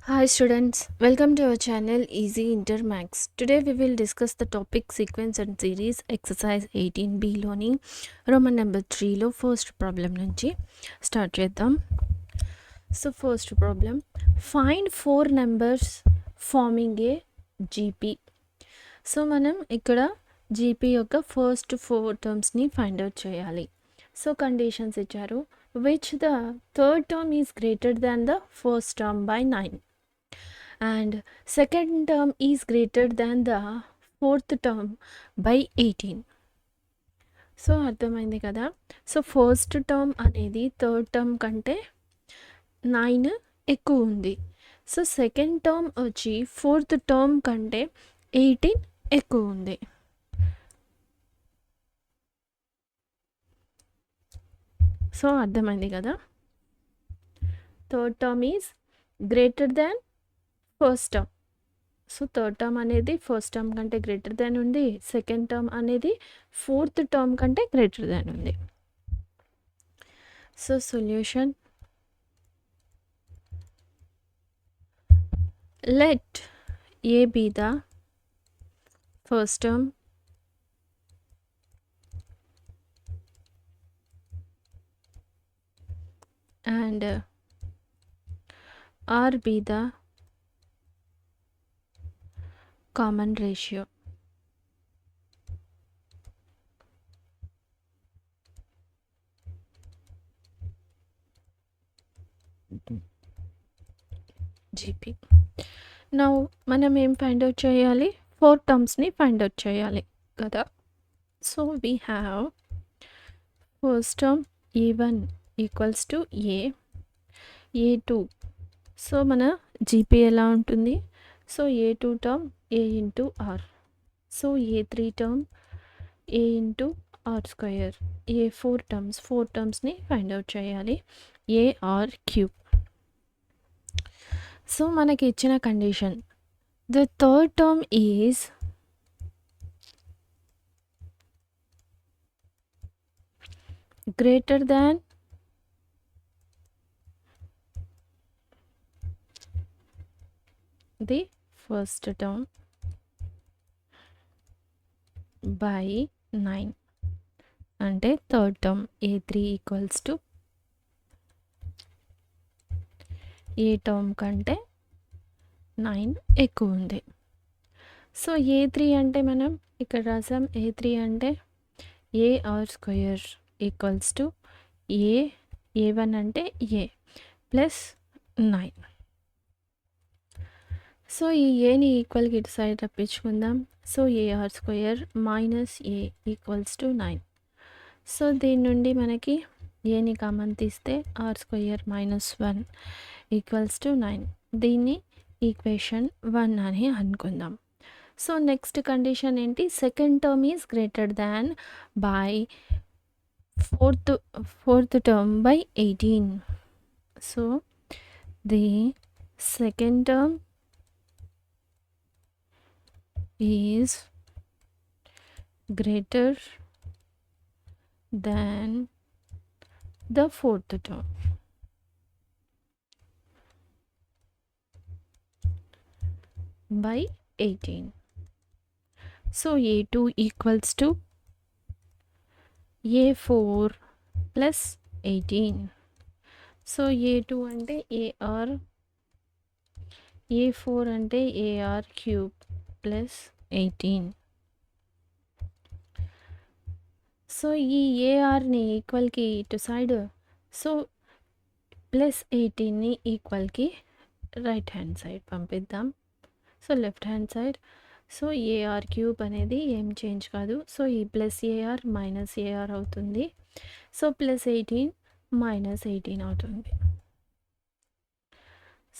Hi students, welcome to our channel Easy Intermax. Today we will discuss the topic sequence and series exercise 18B లోని Roman number 3లో first problem నుంచి start చేద్దాం. So first problem, find 4 numbers forming a GP. So మనం ఇక్కడ GP యొక్క first 4 టర్మ్స్ని find out చేయాలి. So conditions ఇచ్చారు, which the third term is greater than the first term by 9 and second term is greater than the fourth term by 18. So అర్థమైంది కదా. So first term అనేది third term కంటే 9 ఎక్కువ ఉంది. So second term వచ్చి fourth term కంటే 18 ఎక్కువ ఉంది. సో అర్థమైంది కదా. Third term is greater than first term. So third term అనేది ఫస్ట్ టర్మ్ కంటే గ్రేటర్ దాన్ ఉంది, సెకండ్ టర్మ్ అనేది ఫోర్త్ టర్మ్ కంటే గ్రేటర్ దాన్ ఉంది. So solution, let A be the first term and R be the common ratio. GP. Now మనం ఏం find out చేయాలి, 4 టర్మ్స్ని ఫైండ్ అవుట్ చేయాలి కదా. So we have first term A1 equals to A2. So మన GP ఎలా ఉంటుంది, so A2 term A into are, so A3 term A into are square, A4 terms 4 టర్మ్స్ని ఫైండ్ అవుట్ చేయాలి, AR cube. So మనకి ఇచ్చిన condition, the third term is greater than the first term by 9. అంటే third term A3 equals to A term కంటే 9 ఎక్కువ ఉంది. So A3 అంటే మనం ఇక్కడ రాసాం, A3 అంటే AR square equals to A1 అంటే A ప్లస్ 9. సో ఈ ఏని ఈక్వల్కి ఇటు సైడ్ రప్పించుకుందాం. So AR square minus A equals to 9. So దీని నుండి మనకి ఏని కామన్ తీస్తే R square minus 1 equals to 9. దీన్ని ఈక్వేషన్ 1 అని అనుకుందాం. సో నెక్స్ట్ కండిషన్ ఏంటి, second term is greater than by fourth term by 18. So the second term is greater than the fourth term by 18. So A2 equals to A4 plus 18. So A2 అంటే AR, A4 అంటే AR cube plus 18. So ఈ ఏఆర్ని ఈక్వల్కి ఇటు side, so plus 18ని ఈక్వల్కి right hand side పంపిద్దాం. So left hand side, so AR cube అనేది ఏం చేంజ్ కాదు. సో ఈ ప్లస్ ఏఆర్ మైనస్ ఏఆర్ అవుతుంది. సో ప్లస్ 18 మైనస్ 18 అవుతుంది.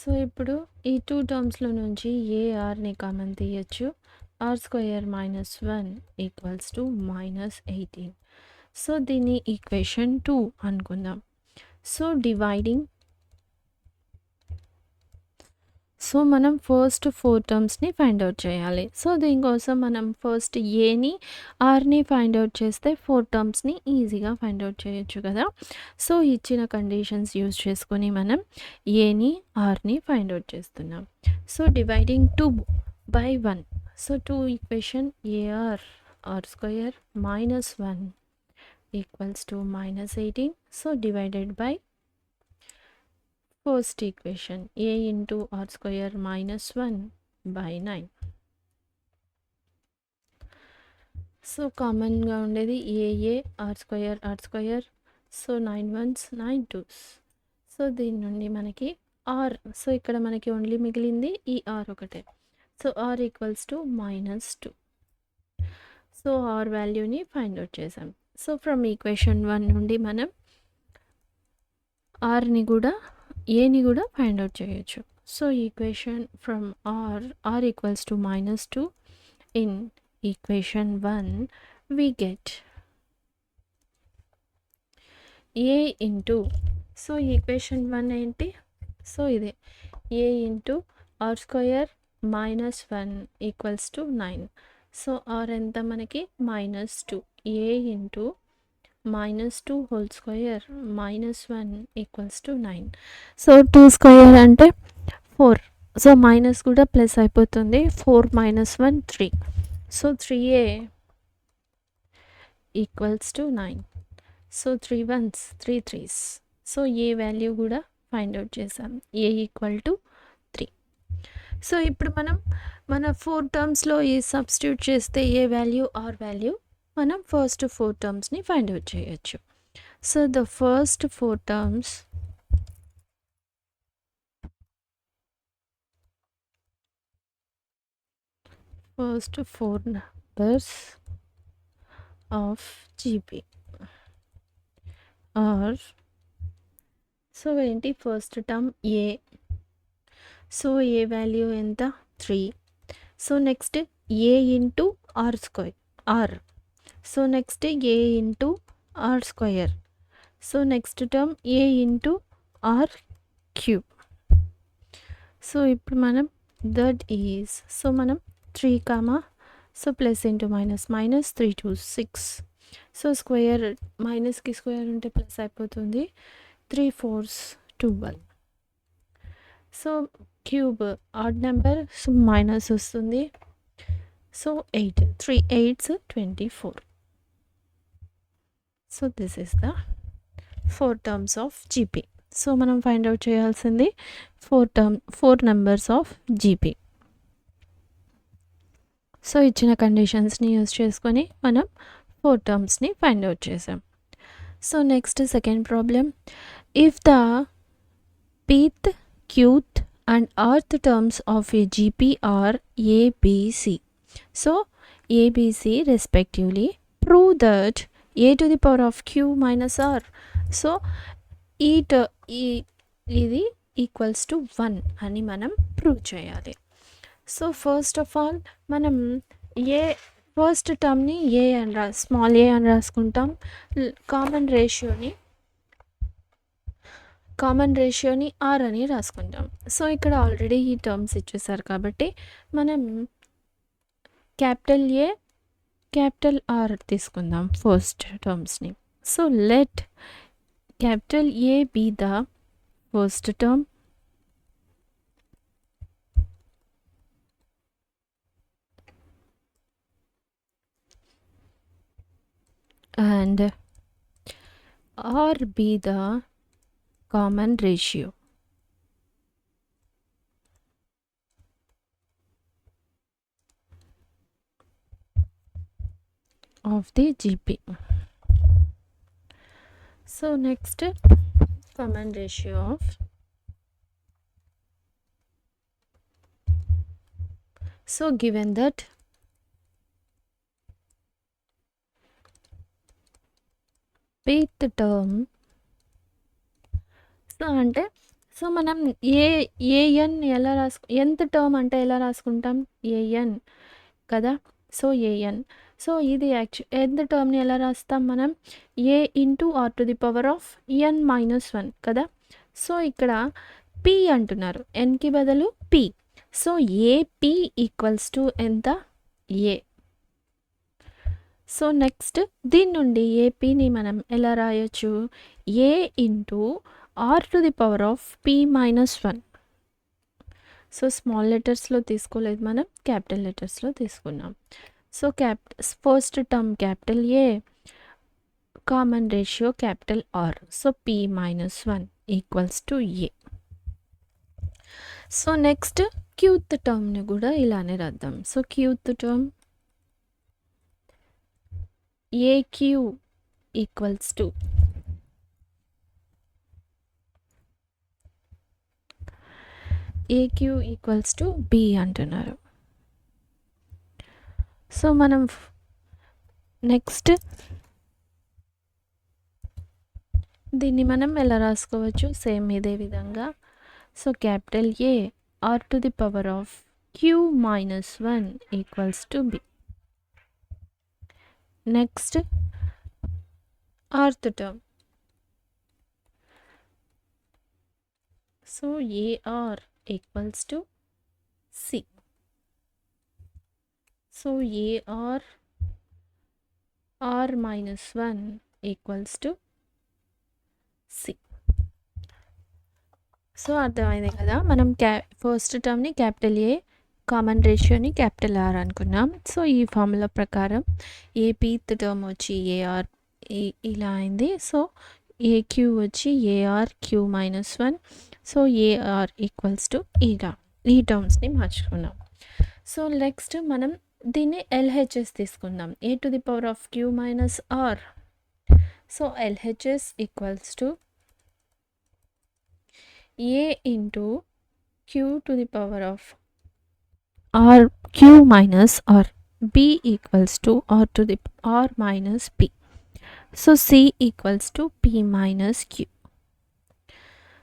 సో ఇప్పుడు ఈ 2 టర్మ్స్లో నుంచి ఏఆర్ని కామన్ తీయచ్చు. R square minus 1 equals to minus 18. So దీన్ని ఈక్వేషన్ 2 అనుకుందాం. సో సో మనం ఫస్ట్ 4 టర్మ్స్‌ని ఫైండ్ ఔట్ చేయాలి. సో దీనికోసం మనం ఫస్ట్ ఏని, ఆర్‌ని ఫైండ్ ఔట్ చేస్తే 4 టర్మ్స్‌ని ఈజీగా ఫైండ్ ఔట్ చేయొచ్చు కదా! సో ఇచ్చిన కండిషన్స్ యూజ్ చేసుకొని మనం ఏని, ఆర్‌ని ఫైండ్ ఔట్ చేస్తున్నాం. So dividing 2 by 1. So 2 equation a r r square minus 1 equals to minus 18. So divided by first equation a into r square minus 1 by 9. So కామన్గా ఉండేది ఏఏ are square. So 9 1s 9 2s. So దీని నుండి మనకి are, so ఇక్కడ మనకి only మిగిలింది ఈ ఆర్ ఒకటే. So r equals to -2. So r వాల్యూని ఫైండ్ అవుట్ చేసాం. సో ఫ్రమ్ ఈక్వేషన్ 1 నుండి మనం ఆర్ని కూడా ఏని కూడా ఫైండ్ అవుట్ చేయొచ్చు. So equation from r equals to -2 in equation 1 we get a into, so equation 1 ఏంటి, సో ఇదే a into r square minus 1 equals to 9. So r ఎంత మనకి -2, a into -2 whole square minus 1 equals to 9. So 2 square అంటే 4, so minus కూడా plus అయిపోతుంది. 4 minus 1 3. So 3a equals to 9. So 3 1s 3 3s. So a value కూడా find out చేసాం, ఏ equal to 3. So ఇప్పుడు మనం మన 4 టర్మ్స్లో ఈ సబ్స్టిట్యూట్ చేస్తే ఏ వాల్యూ ఆర్ వాల్యూ మనం ఫస్ట్ 4 టర్మ్స్ని ఫైండ్ అవుట్ చేయొచ్చు. So the first 4 terms first 4 numbers of GP are, so ఏంటి first term a, so a value ఎంత 3. So next a into are square r, so next a into are square, so next term a into r cube. So ఇప్పుడు మనం that is, so మనం 3 comma, so plus into minus 3 2 6. So square మైనస్కి square ఉంటే plus అయిపోతుంది. 3 4s 12. So cube odd number, so minus వస్తుంది. So 8 3 8s 24. So this is the 4 terms of GP. So మనం find out చేయాల్సింది 4 numbers of GP. So ఇచ్చిన కండిషన్స్ని use చేసుకొని మనం 4 టర్మ్స్ని ఫైండ్ అవుట్ చేసాం. So next second problem, if the pth, qth and rth terms of a GP are ABC, so ABC respectively, prove that a to the power of q minus r, so ఇది equals to 1 అని మనం prove చేయాలి. So first of all మనం ఏ first టర్మ్ని ఏ అని small ఏ అని రాసుకుంటాం. Common రేషియోని are అని రాసుకుంటాం. సో ఇక్కడ ఆల్రెడీ ఈ టర్మ్స్ ఇచ్చేసారు కాబట్టి మనం క్యాపిటల్ ఏ క్యాపిటల్ ఆర్ తీసుకుందాం ఫస్ట్ టర్మ్స్ని. So let capital A be the first term and R be the common ratio. Of the GP. So next, common ratio of, so given that pth term, so అంటే so మనం AN ఎలా nth term అంటే ఎలా రాసుకుంటాం, AN కదా. So AN, so ఇది nth టర్మ్ని ఎలా రాస్తాం మనం, A into are to the power of n-1 కదా. సో ఇక్కడ పి అంటున్నారు, ఎన్కి బదులు P, so AP equals to ఎంత? ఏ. సో నెక్స్ట్ దీని నుండి ఏపీని మనం ఎలా రాయొచ్చు? A into are to the power of P minus 1. So small లెటర్స్లో తీసుకోలేదు, మనం క్యాపిటల్ లెటర్స్లో తీసుకున్నాం. So first term capital A, common ratio capital R. So P minus 1 equals to A. So next qth టర్మ్ని కూడా ఇలానే రాద్దాం. So qth term AQ equals to AQ equals to B అంటున్నారు. సో మనం నెక్స్ట్ దీన్ని మనం ఎలా రాసుకోవచ్చు? సేమ్ ఇదే విధంగా. So capital A are to the power of Q minus 1 equals to B. Next rth term. So AR equals to C. So AR R minus 1 equals to C. So అర్థమైంది కదా, మనం first టర్మ్ని capital A, common రేషియోని capital R అనుకున్నాం. So ఈ formula ప్రకారం APth term వచ్చి AR ఇలా అయింది. సో ఏక్యూ వచ్చి AR Q minus 1. So AR equals to ఈ టర్మ్స్ని మార్చుకున్నాం. సో నెక్స్ట్ మనం దీన్ని ఎల్హెచ్ఎస్ తీసుకుందాం. ఏ to the power of Q minus R. So LHS equals to A into Q to the power of R Q minus R. B equals to R to the R minus P. So C equals to P minus Q.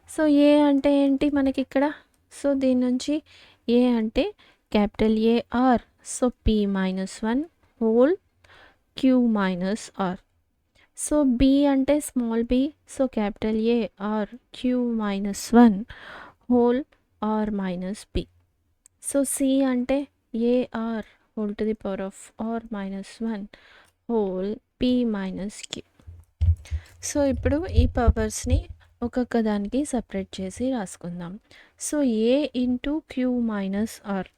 So A అంటే ఏంటి మనకి ఇక్కడ? So దీని నుంచి A అంటే capital AR. So P minus 1 whole Q minus R. So B అంటే small B. So capital AR Q minus 1 whole R minus B. So C అంటే AR whole to the power of R minus 1 whole P minus Q. So ఇప్పుడు ఈ పవర్స్ని ఒక్కొక్క దానికి separate చేసి రాసుకుందాం. So A into Q minus R.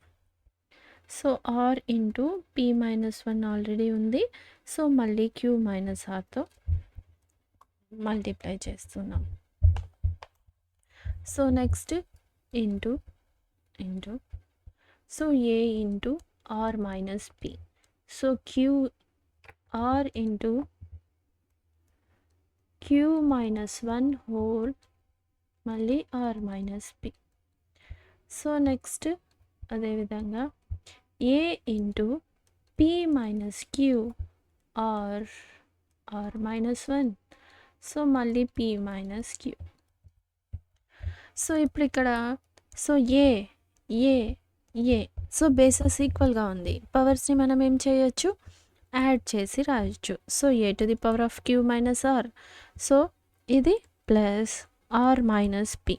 So are into P minus 1 already ఉంది. So మళ్ళీ క్యూ మైనస్ ఆర్తో మల్టిప్లై చేస్తున్నాం. సో నెక్స్ట్ ఇంటూ సో ఏ into R minus P. So Q R into Q minus 1 whole మళ్ళీ R minus P. So next అదేవిధంగా A into P minus Q R minus 1. So మళ్ళీ P minus Q. So ఇప్పుడు ఇక్కడ so ఏ so bases ఈక్వల్గా ఉంది. పవర్స్ని మనం ఏం చేయొచ్చు? యాడ్ చేసి రాయొచ్చు. So A to the power of Q minus R. So ఇది plus R minus P.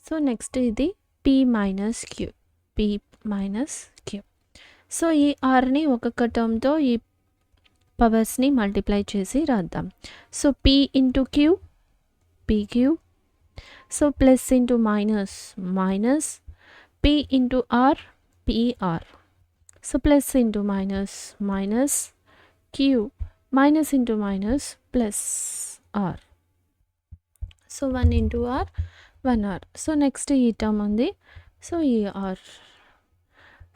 So next ఇది పి మైనస్ క్యూ. సో ఈ ఆర్ని ఒక్కొక్క టర్మ్తో ఈ పవర్స్ని మల్టిప్లై చేసి రాద్దాం. So P into Q PQ. So plus into minus P into R PR. So plus into minus Q minus into minus plus R. So 1 into R 1 R. So next ఈ term ఉంది. So ఈ are.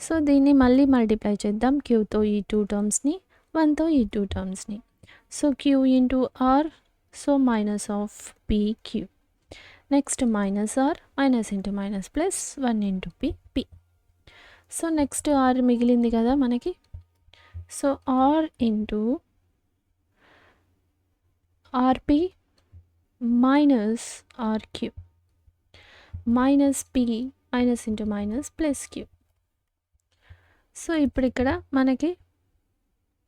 So దీన్ని మళ్ళీ multiply చేద్దాం క్యూతో ఈ 2 టర్మ్స్ని, 1తో ఈ 2 టర్మ్స్ని. So q into are. So minus of p q. Next minus r minus into minus plus 1 into p. So next r మిగిలింది కదా మనకి. So are into r p minus r q minus p minus into minus plus q. So ఇప్పుడు ఇక్కడ మనకి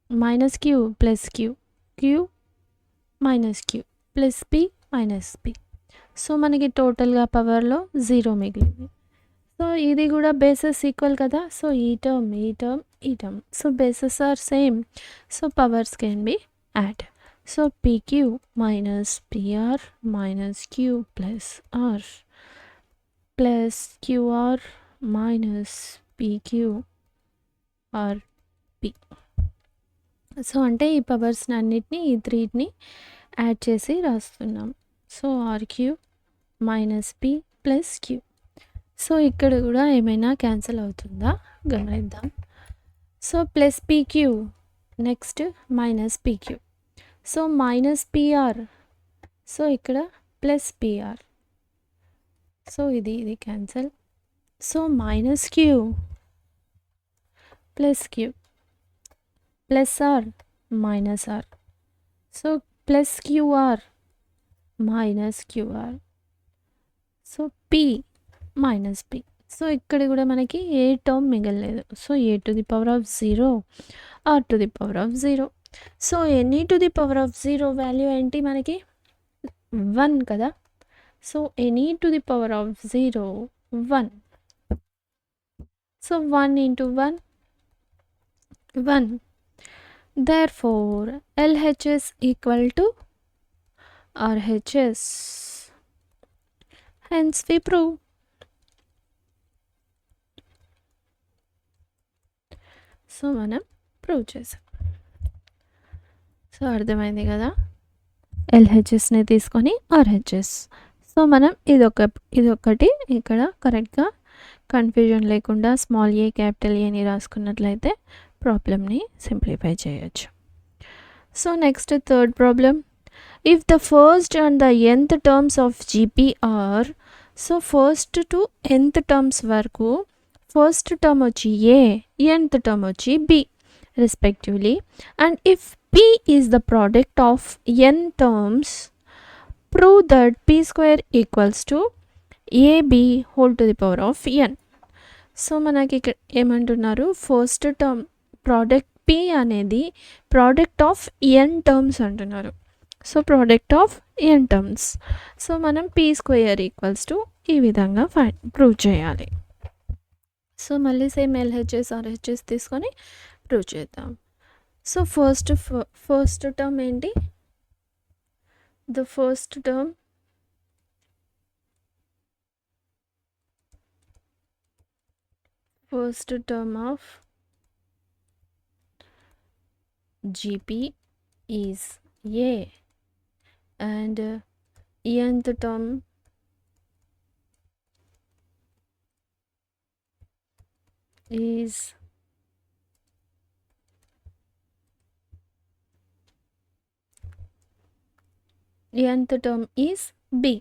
minus q plus q minus q plus p minus P. So మనకి టోటల్గా పవర్లో 0 మిగిలింది. సో ఇది కూడా బేసెస్ ఈక్వల్ కదా. సో ఈ టర్మ్ ఈ టర్మ్ ఈ term, so bases are same, so powers can be add. So pq minus pr minus q plus r plus qr minus pq r p. So అంటే ఈ powers అన్నిటిని ఈ త్రీని add చేసి రాస్తున్నాం. So r3 minus p plus q. So ఇక్కడ కూడా ఏమైనా క్యాన్సిల్ అవుతుందా గమనిద్దాం. So plus pq, next minus pq, so minus pr, so ఇక్కడ ప్లస్ pr, సో ఇది cancel. So minus q plus q plus r minus r, so plus qr minus qr, so p minus p. So ఇక్కడ కూడా మనకి ఏ term మిగలలేదు. So a to the power of 0 r to the power of 0. So any to the power of 0 value ఏంటి మనకి 1 కదా. So any to the power of 0 1. So 1 into 1 1. Therefore LHS equal to RHS. Hence we prove. So మనం prove చేసాం. So అర్థమైంది కదా, ఎల్హెచ్ఎస్ని తీసుకొని RHS. So మనం ఇదొకటి ఇక్కడ కరెక్ట్గా కన్ఫ్యూజన్ లేకుండా స్మాల్ ఏ క్యాపిటల్ ఏని రాసుకున్నట్లయితే ప్రాబ్లమ్ని సింప్లిఫై చేయొచ్చు. So next third problem. If the first and the nth terms of GP are, so first to nth terms వరకు ఫస్ట్ టర్మ్ వచ్చి ఏ, nth టర్మ్ వచ్చి b respectively, and if p is the product of n terms, prove that p square equals to ab whole to the power of n. So మనకి ఇక్కడ ఏమంటున్నారు, first term product p అనేది product of n terms అంటున్నారు. So product of n terms, so మనం p square equals to ఈ విధంగా prove చేయాలి. So మళ్ళీ సేమ్ ఎల్హెచ్ఎస్ ఆర్హెచ్ఎస్ తీసుకొని ప్రూవ్ చేద్దాం. సో ఫస్ట్ టర్మ్ ఏంటి, the first term of GP is a and nth term is nth term is b.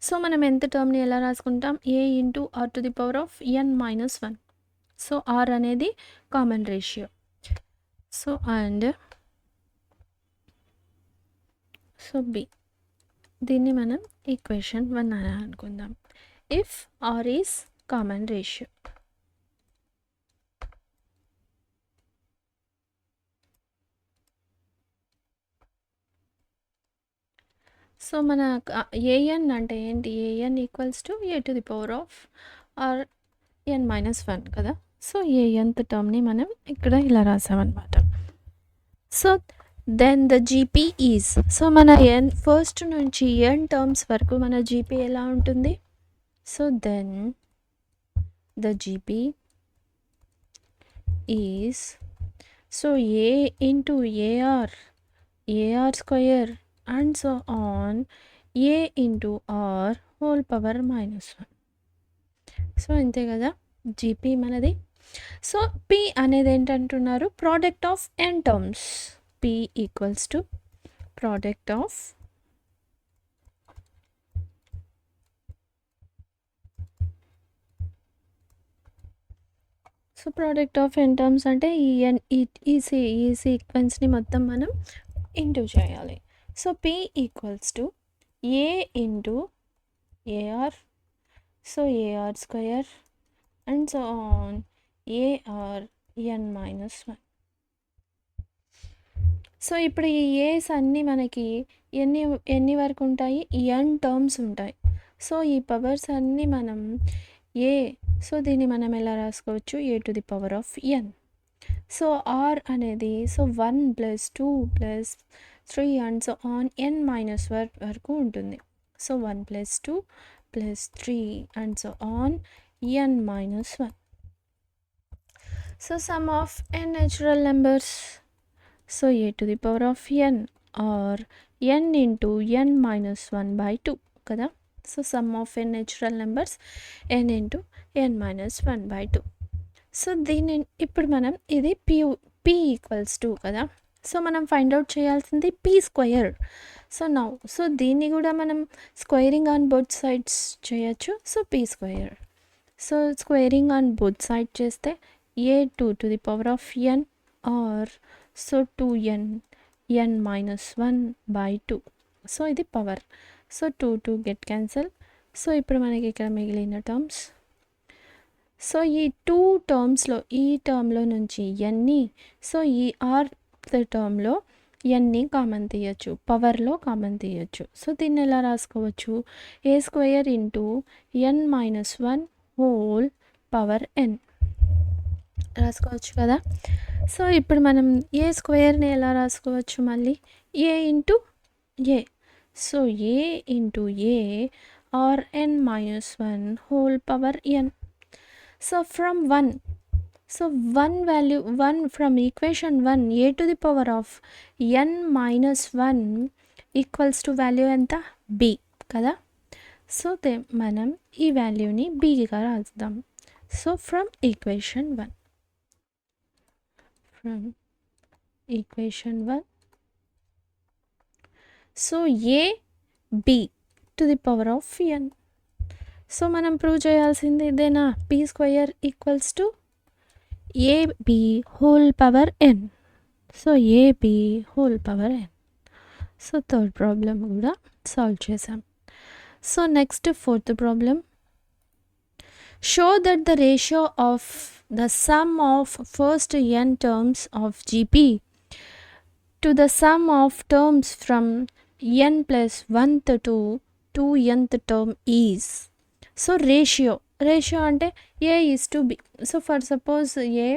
So మనం nth టర్మ్ని ఎలా రాసుకుంటాం, a into are to the power of n minus 1. So r అనేది common ratio. So and so b, దీన్ని మనం equation 1 అని అనుకుందాం. If r is common ratio. So మన ఏఎన్ అంటే ఏంటి, a n equals to a to the power of r n minus 1 కదా. So nth టర్మ్ని మనం ఇక్కడ ఇలా రాసామన్నమాట. So then the GP is, so మన ఫస్ట్ నుంచి n టర్మ్స్ వరకు మన జీపీ ఎలా ఉంటుంది. So then the GP is, so A into a r square and so on a into r whole power minus 1. So అంతే కదా జీపీ మనది. So p అనేది ఏంటంటున్నారు, product of n terms. p equals to product of so product of n terms అంటే ఈ సీక్వెన్స్ని మొత్తం మనం ఇంటూ చేయాలి. So p equals to A into a r, so a r square and so on a r n minus 1. So ఇప్పుడు ఈ a's అన్నీ మనకి ఎన్ని వరకు ఉంటాయి, n టర్మ్స్ ఉంటాయి. సో ఈ పవర్స్ అన్నీ మనం ఏ. సో దీన్ని మనం ఎలా రాసుకోవచ్చు, a to the power of n. So r అనేది so 1 + 2 + 3 and so on n - 1 వరకు ఉంటుంది. So 1 + 2 + 3 and so on n - 1. So sum of n natural numbers. So A to the power of n r n into n - 1/2 కదా. So sum of n natural numbers n into n - 1/2. So దీన్ని ఇప్పుడు మనం ఇది p equals to కదా. So మనం find out చేయాల్సింది p². So దీన్ని కూడా మనం స్క్వేరింగ్ ఆన్ బోత్ సైడ్స్ చేయొచ్చు. So p². So squaring on both side చేస్తే a2 to the power of n r so 2n n - 1/2. So ఇది power. So 2 get cancel. So ఇప్పుడు మనకి ఇక్కడ మిగిలిన టర్మ్స్. సో ఈ 2 టర్మ్స్లో ఈ టర్మ్లో నుంచి ఎన్ని, సో ఈ టర్మ్లో ఎన్ని కామన్ తీయచ్చు, పవర్లో కామన్ తీయచ్చు. సో దీన్ని ఎలా రాసుకోవచ్చు, a² into n - 1 whole power n రాసుకోవచ్చు కదా. సో ఇప్పుడు మనం a²ని ఎలా రాసుకోవచ్చు, మళ్ళీ a into a. So a into a r n - 1 whole power n. So from 1, so 1 value 1 from equation 1 a to the power of n - 1 equals to value enta b kada. So మనం ఈ వాల్యూని bగా రాద్దాం. So from equation 1 so a b to the power of n. So మనం prove చేయాల్సింది ఇదేనా, p² equals to ab whole power n. So ab whole power n. So third problem కూడా solve చేసాం. So next fourth problem. Show that the ratio of the sum of first n terms of gp to the sum of terms from n + 1th to 2nth term is. So ratio అంటే a:b. So for suppose a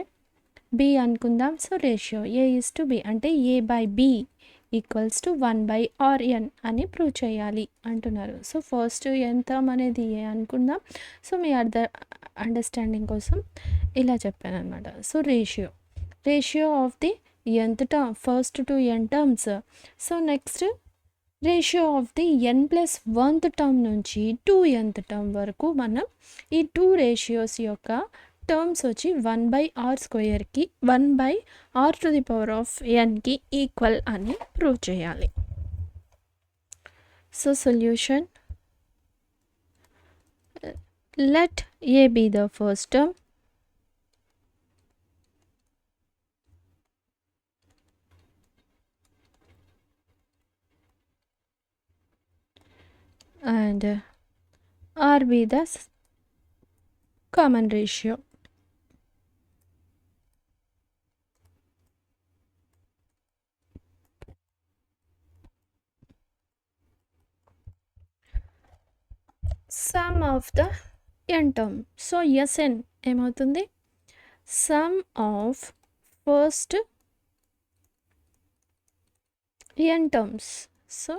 b అనుకుందాం. So ratio a:b అంటే a/b equals to 1/rn అని prove చేయాలి అంటున్నారు. So first n term అనేది a అనుకుందాం. So మీ understanding కోసం ఇలా చెప్పాను అనమాట. So ratio of the nth term, first to n terms. So next ratio of the n + 1th term నుంచి 2nth టర్మ్ వరకు మనం ఈ 2 రేషియోస్ యొక్క టర్మ్స్ వచ్చి 1/r²కి 1/r to the power of nకి ఈక్వల్ అని ప్రూవ్ చేయాలి. So solution, let a be the first term and r be the common ratio. Sum of the n term. So Sn ఏమవుతుంది, sum of first n terms. So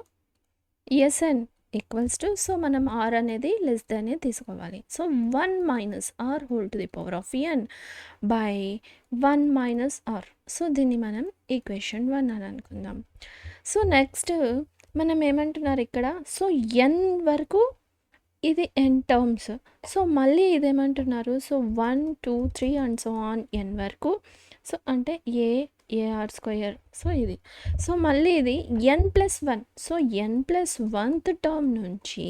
Sn equals to, so మనం r అనేది less than తీసుకోవాలి. So 1 - r whole to the power of n by 1 - r. So దీన్ని మనం equation 1 అని అనుకుందాం. So next మనం ఏమంటున్నారు ఇక్కడ, సో n వరకు ఇది n టర్మ్స్. సో మళ్ళీ ఇదేమంటున్నారు, so 1 2 3 and so on n వరకు. సో అంటే ar². సో ఇది, సో మళ్ళీ ఇది n + 1. So n + 1th term నుంచి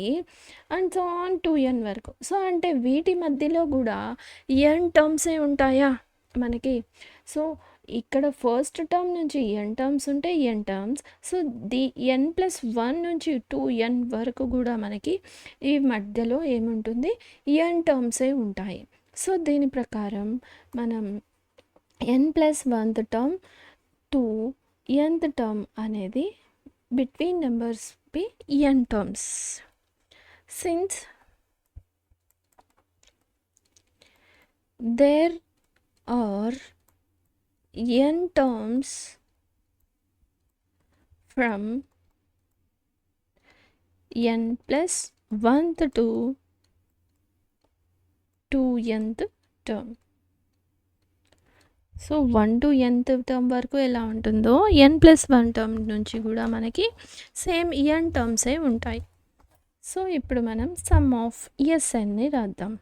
అండ్ సో ఆన్ 2n వరకు. సో అంటే వీటి మధ్యలో కూడా n టర్మ్సే ఉంటాయా మనకి. సో ఇక్కడ ఫస్ట్ టర్మ్ నుంచి n టర్మ్స్ ఉంటే n టర్మ్స్. సో n + 1 నుంచి 2n వరకు కూడా మనకి ఈ మధ్యలో ఏముంటుంది, n టర్మ్సే ఉంటాయి. సో దీని ప్రకారం మనం n + 1th term to nth term అనేది between numbers b n terms. Since there are n terms from n plus 1th to 2nth term. So 1 to nth term వరకు ఎలా ఉంటుందో n+1 టర్మ్ నుంచి కూడా మనకి సేమ్ n టర్మ్సే ఉంటాయి. So ఇప్పుడు మనం సమ్ ఆఫ్ ఎస్ఎన్ని రాద్దాం.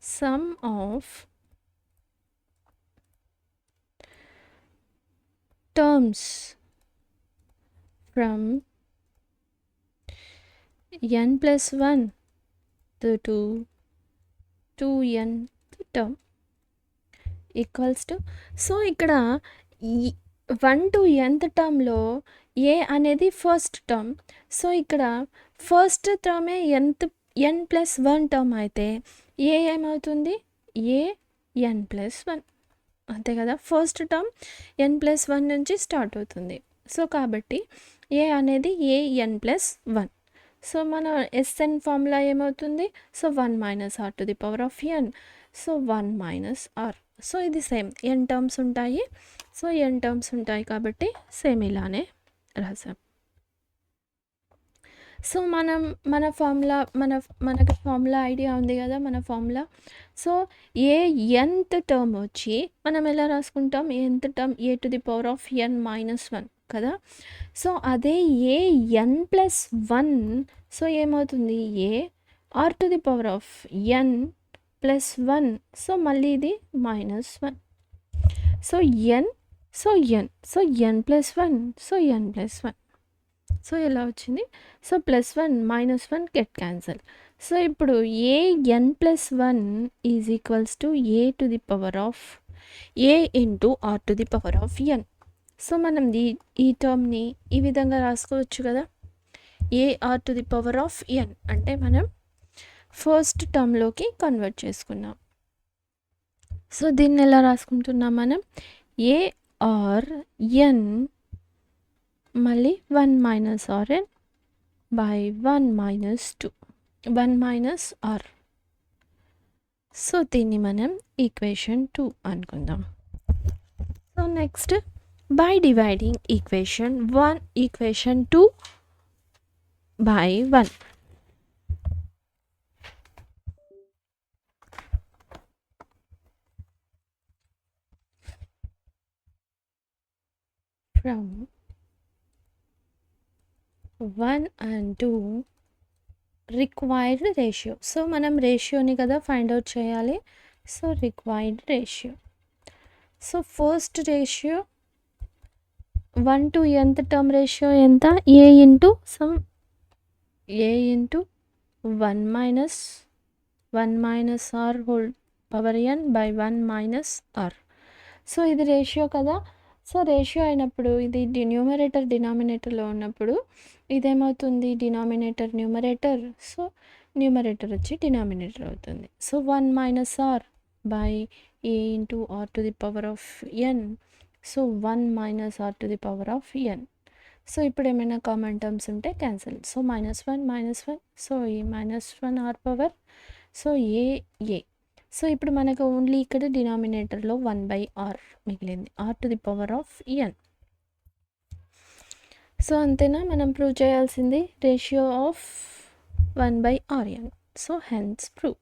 Some of terms from n+1 to 2nth term equals to, so ఇక్కడ 1 to nth టర్మ్లో ఏ అనేది ఫస్ట్ టర్మ్. సో ఇక్కడ ఫస్ట్ టర్మే n+1 టర్మ్ అయితే ఏ ఏమవుతుంది, ఏ n+1 అంతే కదా. ఫస్ట్ టర్మ్ n+1 నుంచి స్టార్ట్ అవుతుంది. సో కాబట్టి ఏ అనేది ఏ n+1. సో మన ఎస్ఎన్ ఫార్ములా ఏమవుతుంది, so 1 - r to the power of n. So 1 - r. So ఇది సేమ్ n టర్మ్స్ ఉంటాయి. సో n టర్మ్స్ ఉంటాయి కాబట్టి సేమ్ ఇలానే రాసాం. సో మన ఫార్ములా మనకి ఫార్ములా ఐడియా ఉంది కదా, మన ఫార్ములా. సో ఏ nth టర్మ్ వచ్చి మనం ఎలా రాసుకుంటాం, nth term A to the power of n-1 కదా. సో అదే ఏ n+1, సో ఏమవుతుంది, ఏ r to the power of n+1. So మళ్ళీ ఇది -1. So n n+1, so n+1. So ఎలా వచ్చింది, సో +1 -1 గెట్ క్యాన్సల్. సో ఇప్పుడు ఏ n+1 is equals to a to the power of A into r to the power of n. So మనం ఈ టర్మ్ని ఈ విధంగా రాసుకోవచ్చు కదా, ఏ r to the power of n అంటే మనం ఫస్ట్ టర్మ్లోకి కన్వర్ట్ చేసుకున్నాం. సో దీన్ని ఎలా రాసుకుంటున్నాం మనం, ఏ ఆర్ n మళ్ళీ 1 - rn by 1 - 2, 1 - r. సో దీన్ని మనం ఈక్వేషన్ 2 అనుకుందాం. So next by dividing equation 2 by 1. From 1 and 2 required ratio. So మనం రేషియోని కదా ఫైండ్ అవుట్ చేయాలి. So required ratio. So first ratio 1 to nth term ratio ఎంత, a into 1 - r whole power n by 1 - r. So ఇది ratio కదా. So ratio అయినప్పుడు ఇది numerator డినామినేటర్లో ఉన్నప్పుడు ఇదేమవుతుంది, డినామినేటర్ న్యూమరేటర్, సో న్యూమరేటర్ వచ్చి డినామినేటర్ అవుతుంది. So 1 - r by a into r to the power of n. So 1 - r to the power of n. So ఇప్పుడు ఏమైనా కామన్ టర్మ్స్ ఉంటే క్యాన్సిల్. సో -1 సో ఈ -1 r పవర్, సో ఏ. So ఇప్పుడు మనకు only ఇక్కడ డినామినేటర్లో 1/r మిగిలింది, r to the power of n. So అంతేనా మనం ప్రూవ్ చేయాల్సింది, ratio of 1/rn. So hence prove.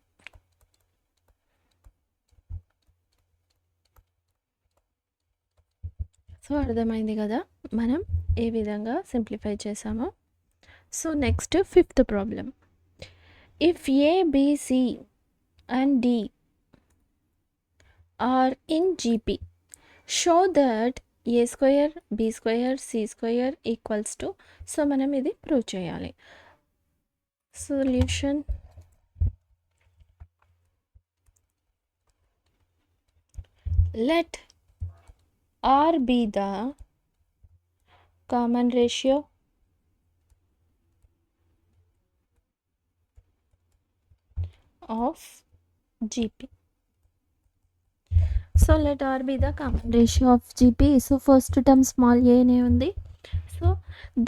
So అర్థమైంది కదా మనం ఏ విధంగా సింప్లిఫై చేసామో. So next fifth problem. If a, b, c and d are in GP, show that a square, b square, c square equals to. So మనం ఇది prove చేయాలి. Solution. Let r be the common ratio of GP. So let r be the common ratio of GP. So first term small a నే ఉంది. So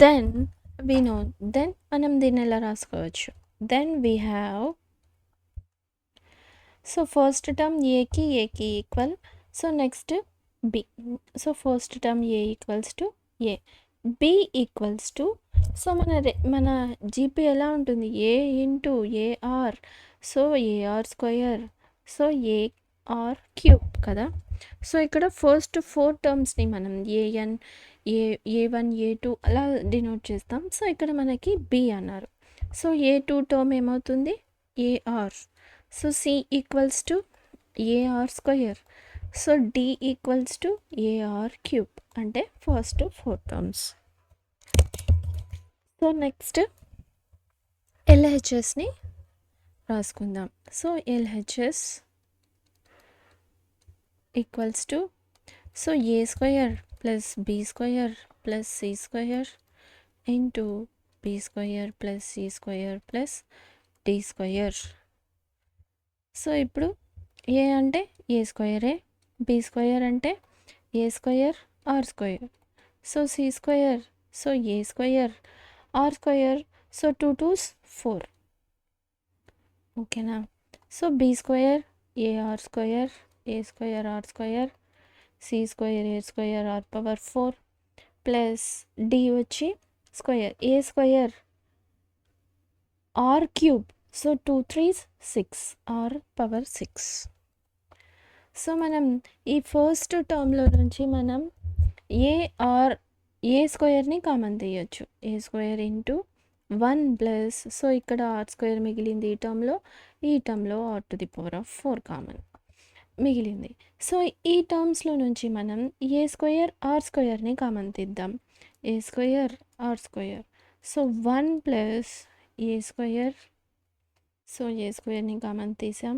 then we know, then మనం దీన్ని ఎలా రాసుకోవచ్చు, then we have so first term ఏకి equal. So next b. So first term a equals to a, b equals to, so మన GP ఎలా ఉంటుంది, ఏ into a r, so AR square, so AR cube కదా. So ఇక్కడ first 4 టర్మ్స్ని మనం AN, ఏ1, ఏ2 అలా denote చేస్తాం. So ఇక్కడ మనకి బి అన్నారు. సో ఏ2 టర్మ్ ఏమవుతుంది, a r. So C equals to a r square. So d equals to a r cube, అంటే ఫస్ట్ 4 టర్మ్స్. సో నెక్స్ట్ ఎల్హెచ్ఎస్ని రాసుకుందాం. So LHS equals to, so a square plus b square plus c square into b square plus c square plus d square. So ఇప్పుడు a అంటే a స్క్వయరే, b square అంటే a square r square, so c square, so a square r square, so 2 2s 4. ఓకేనా. So b square a r square, a square r square, c square a square r power 4 plus d వచ్చి square a square r cube, so 2 3s 6 r power 6. So మనం ఈ first టర్మ్లో నుంచి మనం ఏ స్క్వయర్ని common తీయచ్చు, a square into 1 plus, so ఇక్కడ r square మిగిలింది ఈ టర్మ్లో r to the power of 4 common మిగిలింది. సో ఈ టర్మ్స్లో నుంచి మనం ఏ స్క్వయర్ ఆర్ స్క్వయర్ని కామన్ తీద్దాం, a square r square. So 1 plus a square, so a స్క్వయర్ని కామన్ తీసాం,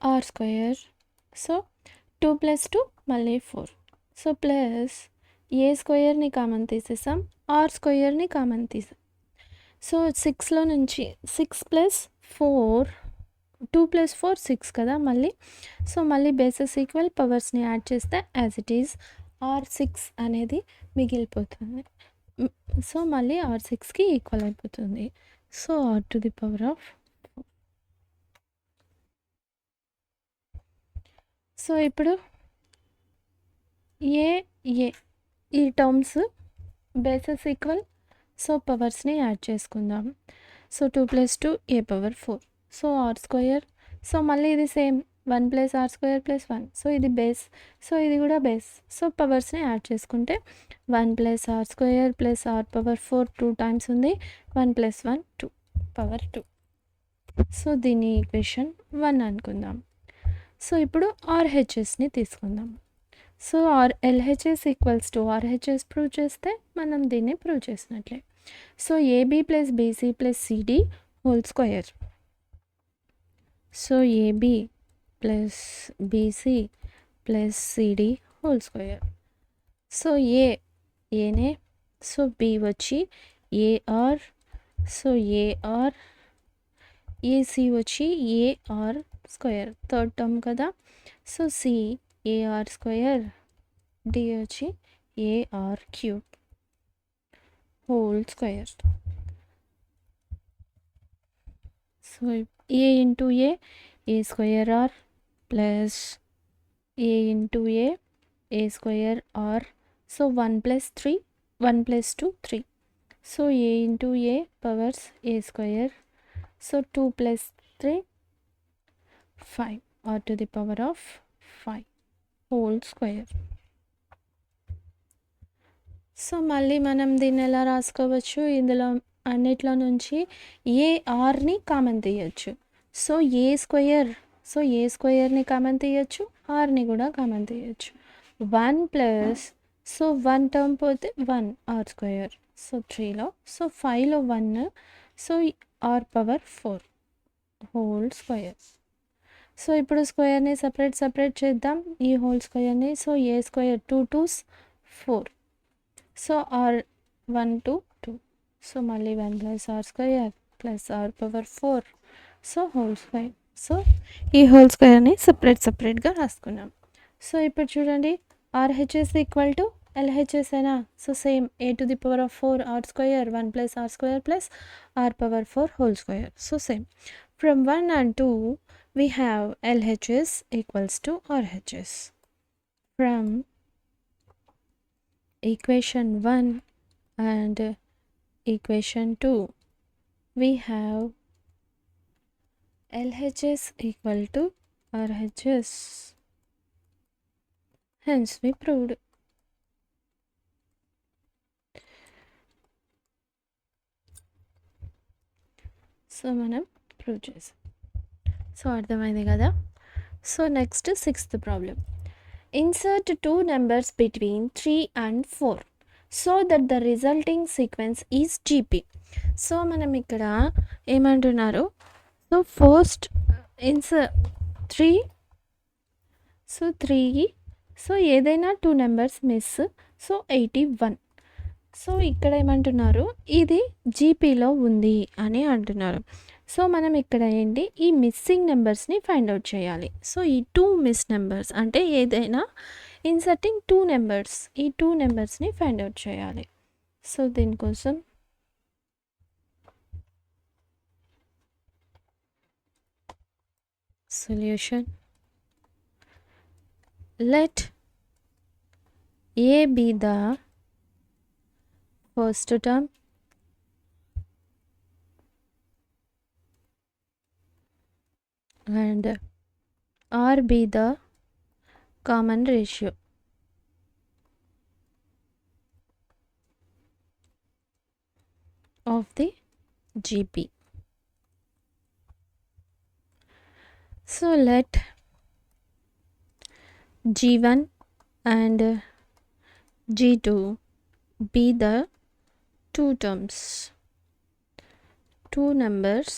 ఆర్ స్క్వయర్, సో 2 ప్లస్ 2 మళ్ళీ 4, సో ప్లస్ ఏ స్క్వయర్ని కామన్ తీసేసాం, ఆర్ స్క్వయర్ని కామన్ తీసాం. సో 6లో నుంచి 6 ప్లస్ 4, 2 ప్లస్ 4 6 కదా మళ్ళీ. సో మళ్ళీ బేసెస్ ఈక్వల్, పవర్స్ని యాడ్ చేస్తే యాజ్ ఇట్ ఈజ్ R6 అనేది మిగిలిపోతుంది. సో మళ్ళీ R6కి ఈక్వల్ అయిపోతుంది. So r to the power of. So ఇప్పుడు ఏ ఈ టర్మ్స్ బేసెస్ ఈక్వల్, సో పవర్స్ని యాడ్ చేసుకుందాం. So 2 plus 2 a power 4, so r square, so మళ్ళీ ఇది same 1 plus r square plus 1, so ఇది బేస్, సో ఇది కూడా బేస్. సో పవర్స్ని యాడ్ చేసుకుంటే 1 plus r square plus r power 4 2 times ఉంది, 1 ప్లస్ 1 2 పవర్ 2. సో దీని ఈక్వేషన్ 1 అనుకుందాం. సో ఇప్పుడు ఆర్హెచ్ఎస్ని తీసుకుందాం. So LHS equals to RHS prove చేస్తే మనం దీన్ని ప్రూవ్ చేసినట్లే. So a b plus b c plus c d whole square. So a b plus b c plus c d whole square. So ఏనే, సో బి వచ్చి ఏఆర్, సో ఏఆర్, ఏసి వచ్చి ఏఆర్ స్క్వయర్ థర్డ్ టర్మ్ కదా. So c a r square, D వచ్చి a r cube whole square. So A into a square r plus a into a square r, so 1 plus 3 1 plus 2 3, so A into a powers a square, so 2 plus 3 5 r to the power of 5 whole square. So మళ్ళీ మనం దీన్ని ఎలా రాసుకోవచ్చు, ఇందులో అన్నిట్లో నుంచి ఏఆర్ని common తీయచ్చు. సో ఏ స్క్వయర్ని కామన్ తీయచ్చు, ఆర్ని కూడా కామన్ తీయచ్చు. 1 ప్లస్, సో 1 టర్మ్ పోతే 1 ఆర్ స్క్వయర్, సో 3లో, సో 5లో 1, so r power 4 whole square. So ఇప్పుడు స్క్వేర్ని సపరేట్ చేద్దాం ఈ హోల్ స్క్వేర్ని. So a square 2 2s 4, so r 1 2 2, so మళ్ళీ 1 plus r square plus r power 4, so whole square. So ఈ హోల్ స్క్వేర్ని సపరేట్గా రాసుకున్నాం. సో ఇప్పుడు చూడండి ఆర్హెచ్ఎస్ ఈక్వల్ టు LHS అయినా so same a to the power of 4 r square 1 plus r square plus r power 4 whole square. So same. From 1 and 2 we have LHS equals to RHS. From equation 1 and equation 2 we have LHS equal to RHS. Hence we proved. So మనం prove చేసాం. So అర్థమైంది కదా. So next 6th problem. Insert 2 numbers between 3 and 4 so that the resulting sequence is GP. So మనం ఇక్కడ ఏమంటున్నారు, so first insert 3 so 3 so ఏదైనా 2 numbers miss so 81. So ఇక్కడ ఏమంటున్నారు, ఇది జీపీలో ఉంది అని అంటున్నారు. సో మనం ఇక్కడ ఏంటి, ఈ మిస్సింగ్ నెంబర్స్ని ఫైండ్ అవుట్ చేయాలి. సో ఈ 2 మిస్ నెంబర్స్ అంటే ఏదైనా ఇన్సర్టింగ్ 2 నెంబర్స్, ఈ 2 నెంబర్స్ని ఫైండ్ అవుట్ చేయాలి. సో దీనికోసం solution, let A be the first term and R be the common ratio. Of the GP. So let G1 and G2 be the 2 terms, 2 numbers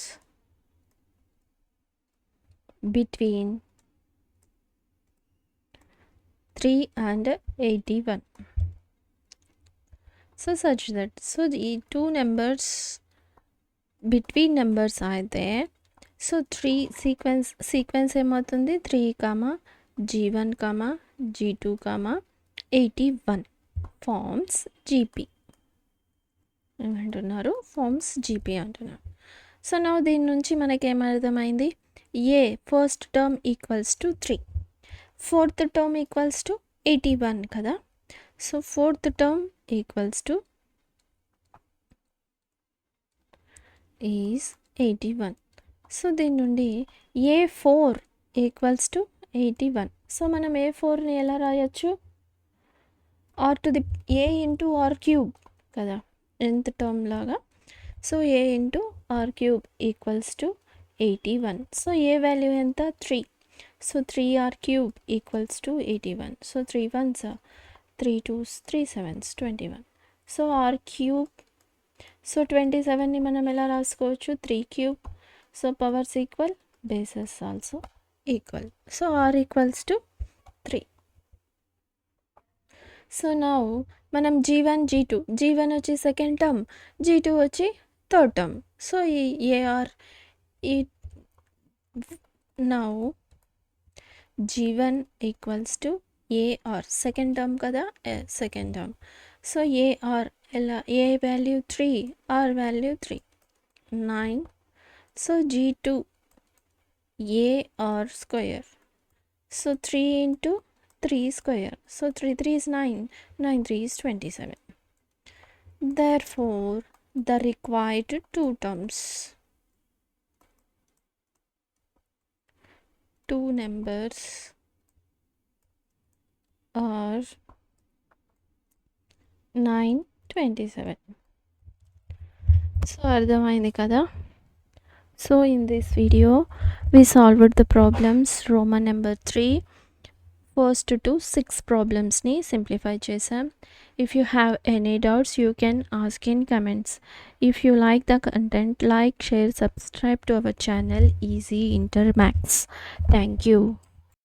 between 3 and 81. So such that, so the 2 numbers between numbers అయితే so 3 sequence ఏమవుతుంది, 3, G1, G2, 81 forms GP ఏమంటున్నారు, forms GP అంటున్నారు. So నా దీని నుంచి మనకి ఏమర్థమైంది, a first term equals to 3, fourth term equals to 81 కదా. So fourth term equals to is 81. So దీని నుండి A4 ఈక్వల్స్ టు 81. సో మనం A4ని ఎలా రాయొచ్చు, r to the a into r cube కదా, nth టర్మ్ లాగా. So A into r cube equals to 81. So a value ఎంత, 3. So 3r cube equals to 81. So 3 1s 3 2s 3 7s 21. So r cube, so 27ని మనం ఎలా రాసుకోవచ్చు, 3 cube. So powers equal, bases also equal. So r equals to 3. So now మనం G1 G1 వచ్చి second term, G2 వచ్చి third term. So ఈ a r ఈ now G1 equals to a r second term కదా, సెకండ్ టర్మ్. సో ఏఆర్ ఎలా, a value 3, r value 3 9. So G2 a r square. So 3 into 3 square. So 3 3 is 9, 9 3 is 27. Therefore, the required 2 terms, 2 numbers are 9 27. So అర్థమైంది కదా. So in this video we solved the problems Roman number 3 first to 6 problemsని simplify చేసాం. If you have any doubts you can ask in comments. If you like the content, like, share, subscribe to our channel Easy Inter Max. Thank you.